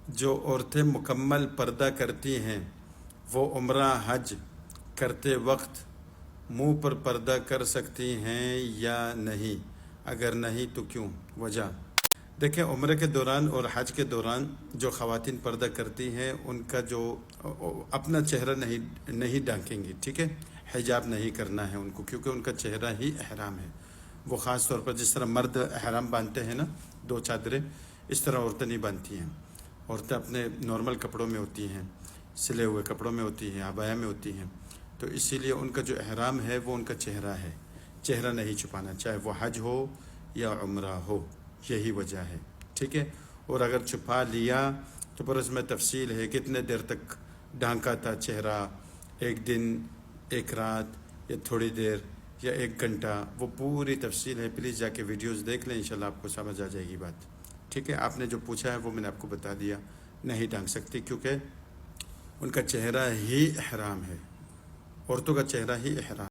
جو عورتیں مکمل پردہ کرتی ہیں وہ عمرہ حج کرتے وقت منہ پر پردہ کر سکتی ہیں یا نہیں؟ اگر نہیں تو کیوں؟ وجہ دیکھیں، عمرے کے دوران اور حج کے دوران جو خواتین پردہ کرتی ہیں ان کا جو اپنا چہرہ نہیں ڈھانکیں گی، ٹھیک ہے، حجاب نہیں کرنا ہے ان کو، کیونکہ ان کا چہرہ ہی احرام ہے۔ وہ خاص طور پر جس طرح مرد احرام باندھتے ہیں نا، 2 چادریں، اس طرح عورتیں نہیں باندھتی ہیں۔ عورتیں اپنے نارمل کپڑوں میں ہوتی ہیں، سلے ہوئے کپڑوں میں ہوتی ہیں، عبایا میں ہوتی ہیں، تو اسی لیے ان کا جو احرام ہے وہ ان کا چہرہ ہے، چہرہ نہیں چھپانا، چاہے وہ حج ہو یا عمرہ ہو، یہی وجہ ہے، ٹھیک ہے۔ اور اگر چھپا لیا تو پھر اس میں تفصیل ہے، کتنے دیر تک ڈھانکا تھا چہرہ، 1 دن، 1 رات، یا تھوڑی دیر، یا 1 گھنٹہ، وہ پوری تفصیل ہے۔ پلیز جا کے ویڈیوز دیکھ لیں، انشاءاللہ آپ کو سمجھ آ جائے گی بات، ٹھیک ہے۔ آپ نے جو پوچھا ہے وہ میں نے آپ کو بتا دیا، نہیں ڈھانک سکتی کیونکہ ان کا چہرہ ہی احرام ہے، عورتوں کا چہرہ ہی احرام